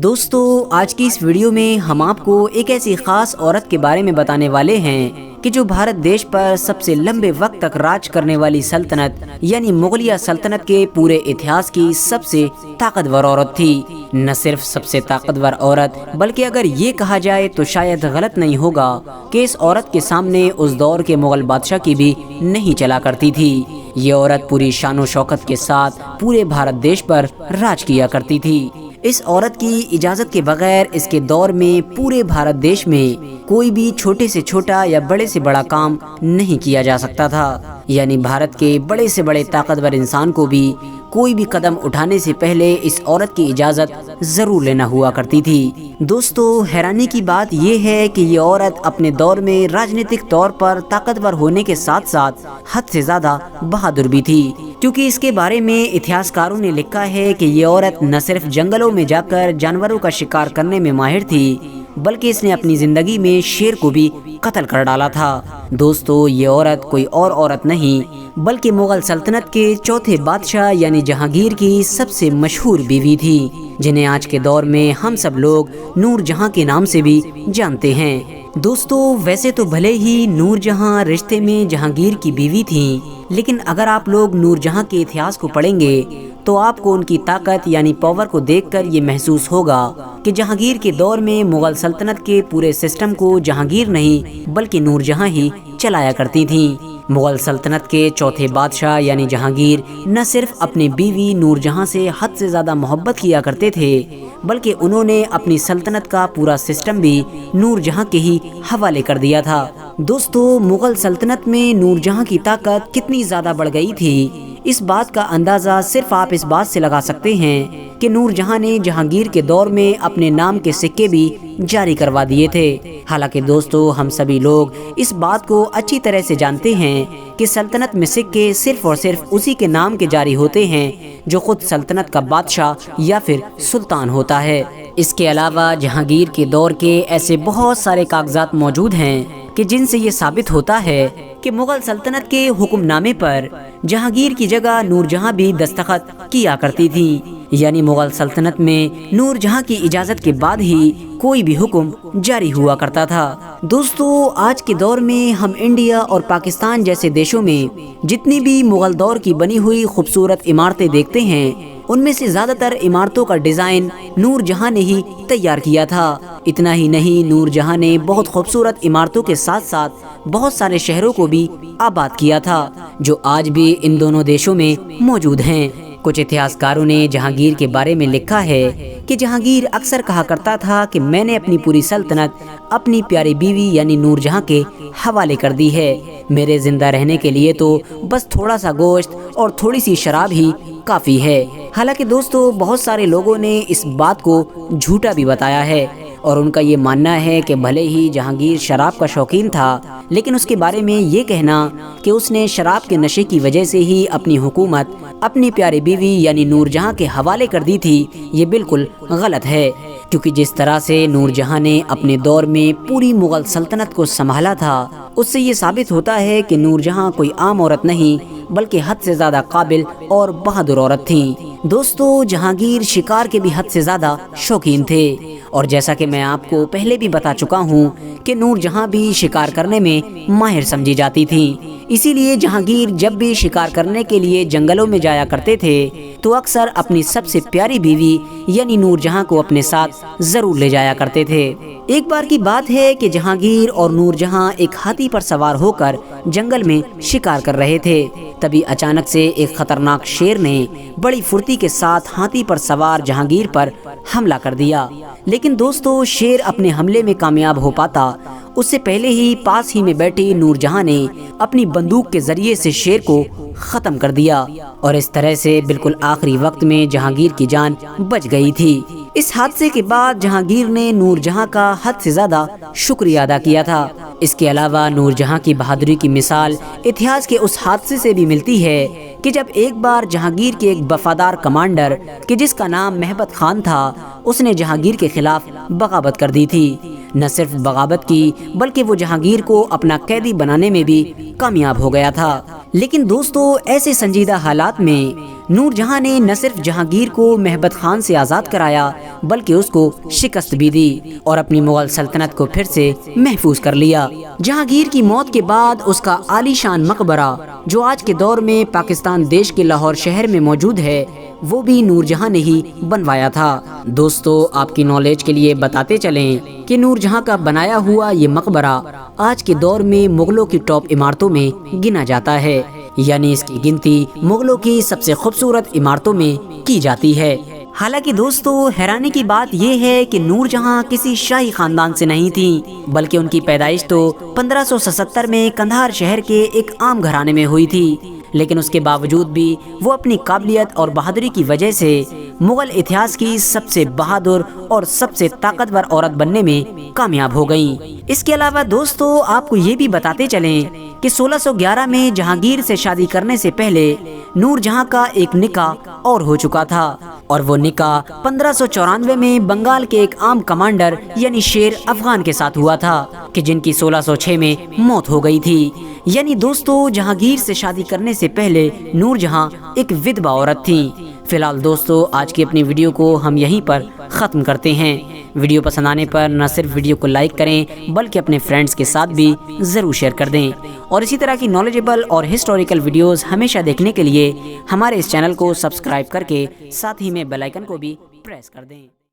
دوستو آج کی اس ویڈیو میں ہم آپ کو ایک ایسی خاص عورت کے بارے میں بتانے والے ہیں کہ جو بھارت دیش پر سب سے لمبے وقت تک راج کرنے والی سلطنت یعنی مغلیہ سلطنت کے پورے اتہاس کی سب سے طاقتور عورت تھی۔ نہ صرف سب سے طاقتور عورت بلکہ اگر یہ کہا جائے تو شاید غلط نہیں ہوگا کہ اس عورت کے سامنے اس دور کے مغل بادشاہ کی بھی نہیں چلا کرتی تھی۔ یہ عورت پوری شان و شوکت کے ساتھ پورے بھارت دیش پر راج کیا کرتی تھی۔ اس عورت کی اجازت کے بغیر اس کے دور میں پورے بھارت دیش میں کوئی بھی چھوٹے سے چھوٹا یا بڑے سے بڑا کام نہیں کیا جا سکتا تھا، یعنی بھارت کے بڑے سے بڑے طاقتور انسان کو بھی کوئی بھی قدم اٹھانے سے پہلے اس عورت کی اجازت ضرور لینا ہوا کرتی تھی۔ دوستو حیرانی کی بات یہ ہے کہ یہ عورت اپنے دور میں راجنیتک طور پر طاقتور ہونے کے ساتھ ساتھ حد سے زیادہ بہادر بھی تھی، کیونکہ اس کے بارے میں اتہاسکاروں نے لکھا ہے کہ یہ عورت نہ صرف جنگلوں میں جا کر جانوروں کا شکار کرنے میں ماہر تھی بلکہ اس نے اپنی زندگی میں شیر کو بھی قتل کر ڈالا تھا۔ دوستو یہ عورت کوئی اور عورت نہیں بلکہ مغل سلطنت کے چوتھے بادشاہ یعنی جہانگیر کی سب سے مشہور بیوی تھی، جنہیں آج کے دور میں ہم سب لوگ نور جہاں کے نام سے بھی جانتے ہیں۔ دوستو ویسے تو بھلے ہی نور جہاں رشتے میں جہانگیر کی بیوی تھیں، لیکن اگر آپ لوگ نور جہاں کے اتہاس کو پڑھیں گے تو آپ کو ان کی طاقت یعنی پاور کو دیکھ کر یہ محسوس ہوگا کہ جہانگیر کے دور میں مغل سلطنت کے پورے سسٹم کو جہانگیر نہیں بلکہ نور جہاں ہی چلایا کرتی تھیں۔ مغل سلطنت کے چوتھے بادشاہ یعنی جہانگیر نہ صرف اپنی بیوی نور جہاں سے حد سے زیادہ محبت کیا کرتے تھے بلکہ انہوں نے اپنی سلطنت کا پورا سسٹم بھی نور جہاں کے ہی حوالے کر دیا تھا۔ دوستو مغل سلطنت میں نور جہاں کی طاقت کتنی زیادہ بڑھ گئی تھی، اس بات کا اندازہ صرف آپ اس بات سے لگا سکتے ہیں کہ نور جہاں نے جہانگیر کے دور میں اپنے نام کے سکے بھی جاری کروا دیے تھے۔ حالانکہ دوستو ہم سبھی لوگ اس بات کو اچھی طرح سے جانتے ہیں کہ سلطنت میں سکے صرف اور صرف اسی کے نام کے جاری ہوتے ہیں جو خود سلطنت کا بادشاہ یا پھر سلطان ہوتا ہے۔ اس کے علاوہ جہانگیر کے دور کے ایسے بہت سارے کاغذات موجود ہیں کہ جن سے یہ ثابت ہوتا ہے کہ مغل سلطنت کے حکم نامے پر جہانگیر کی جگہ نور جہاں بھی دستخط کیا کرتی تھی، یعنی مغل سلطنت میں نور جہاں کی اجازت کے بعد ہی کوئی بھی حکم جاری ہوا کرتا تھا۔ دوستو آج کے دور میں ہم انڈیا اور پاکستان جیسے دیشوں میں جتنی بھی مغل دور کی بنی ہوئی خوبصورت عمارتیں دیکھتے ہیں ان میں سے زیادہ تر عمارتوں کا ڈیزائن نور جہاں نے ہی تیار کیا تھا۔ اتنا ہی نہیں، نور جہاں نے بہت خوبصورت عمارتوں کے ساتھ ساتھ بہت سارے شہروں کو بھی آباد کیا تھا جو آج بھی ان دونوں دیشوں میں موجود ہیں۔ کچھ اتہاسکاروں نے جہانگیر کے بارے میں لکھا ہے کہ جہانگیر اکثر کہا کرتا تھا کہ میں نے اپنی پوری سلطنت اپنی پیاری بیوی یعنی نور جہاں کے حوالے کر دی ہے، میرے زندہ رہنے کے لیے تو بس تھوڑا سا گوشت اور تھوڑی سی شراب ہی کافی ہے۔ حالانکہ دوستو بہت سارے لوگوں نے اس بات کو جھوٹا بھی بتایا ہے اور ان کا یہ ماننا ہے کہ بھلے ہی جہانگیر شراب کا شوقین تھا لیکن اس کے بارے میں یہ کہنا کہ اس نے شراب کے نشے کی وجہ سے ہی اپنی حکومت اپنی پیاری بیوی یعنی نور جہاں کے حوالے کر دی تھی، یہ بالکل غلط ہے، کیونکہ جس طرح سے نور جہاں نے اپنے دور میں پوری مغل سلطنت کو سنبھالا تھا اس سے یہ ثابت ہوتا ہے کہ نور جہاں کوئی عام عورت نہیں بلکہ حد سے زیادہ قابل اور بہادر عورت تھیں۔ دوستو جہانگیر شکار کے بھی حد سے زیادہ شوقین تھے اور جیسا کہ میں آپ کو پہلے بھی بتا چکا ہوں کہ نور جہاں بھی شکار کرنے میں ماہر سمجھی جاتی تھیں، اسی لیے جہانگیر جب بھی شکار کرنے کے لیے جنگلوں میں جایا کرتے تھے تو اکثر اپنی سب سے پیاری بیوی یعنی نور جہاں کو اپنے ساتھ ضرور لے جایا کرتے تھے۔ ایک بار کی بات ہے کہ جہانگیر اور نور جہاں ایک ہاتھی پر سوار ہو کر جنگل میں شکار کر رہے تھے، تبھی اچانک سے ایک خطرناک شیر نے بڑی پھرتی کے ساتھ ہاتھی پر سوار جہانگیر پر حملہ کر دیا، لیکن دوستو شیر اپنے حملے میں کامیاب ہو پاتا اس سے پہلے ہی پاس ہی میں بیٹھی نور جہاں نے اپنی بندوق کے ذریعے سے شیر کو ختم کر دیا اور اس طرح سے بالکل آخری وقت میں جہانگیر کی جان بچ گئی تھی۔ اس حادثے کے بعد جہانگیر نے نور جہاں کا حد سے زیادہ شکریہ ادا کیا تھا۔ اس کے علاوہ نور جہاں کی بہادری کی مثال اتہاس کے اس حادثے سے بھی ملتی ہے کہ جب ایک بار جہانگیر کے ایک وفادار کمانڈر کہ جس کا نام مہبت خان تھا اس نے جہانگیر کے خلاف بغاوت کر دی تھی۔ نہ صرف بغاوت کی بلکہ وہ جہانگیر کو اپنا قیدی بنانے میں بھی کامیاب ہو گیا تھا۔ لیکن دوستو ایسے سنجیدہ حالات میں نور جہاں نے نہ صرف جہانگیر کو مہبت خان سے آزاد کرایا بلکہ اس کو شکست بھی دی اور اپنی مغل سلطنت کو پھر سے محفوظ کر لیا۔ جہانگیر کی موت کے بعد اس کا عالی شان مقبرہ جو آج کے دور میں پاکستان دیش کے لاہور شہر میں موجود ہے وہ بھی نور جہاں نے ہی بنوایا تھا۔ دوستو آپ کی نالج کے لیے بتاتے چلیں کہ نور جہاں کا بنایا ہوا یہ مقبرہ آج کے دور میں مغلوں کی ٹاپ عمارتوں میں گنا جاتا ہے، یعنی اس کی گنتی مغلوں کی سب سے خوبصورت عمارتوں میں کی جاتی ہے۔ حالانکہ دوستو حیرانی کی بات یہ ہے کہ نور جہاں کسی شاہی خاندان سے نہیں تھی بلکہ ان کی پیدائش تو 1577 میں قندھار شہر کے ایک عام گھرانے میں ہوئی تھی، لیکن اس کے باوجود بھی وہ اپنی قابلیت اور بہادری کی وجہ سے مغل اتہاس کی سب سے بہادر اور سب سے طاقتور عورت بننے میں کامیاب ہو گئیں۔ اس کے علاوہ دوستو آپ کو یہ بھی بتاتے چلیں کہ 1611 میں جہانگیر سے شادی کرنے سے پہلے نور جہاں کا ایک نکاح اور ہو چکا تھا، اور وہ نکاح 1594 میں بنگال کے ایک عام کمانڈر یعنی شیر افغان کے ساتھ ہوا تھا کہ جن کی 1606 میں موت ہو گئی تھی۔ یعنی دوستو جہانگیر سے شادی کرنے سے پہلے نور جہاں ایک ودوا عورت تھی۔ فی الحال دوستو آج کی اپنی ویڈیو کو ہم یہیں پر ختم کرتے ہیں۔ ویڈیو پسند آنے پر نہ صرف ویڈیو کو لائک کریں بلکہ اپنے فرینڈز کے ساتھ بھی ضرور شیئر کر دیں، اور اسی طرح کی نالجیبل اور ہسٹوریکل ویڈیوز ہمیشہ دیکھنے کے لیے ہمارے اس چینل کو سبسکرائب کر کے ساتھ ہی میں بیل آئیکن کو بھی پریس کر دیں۔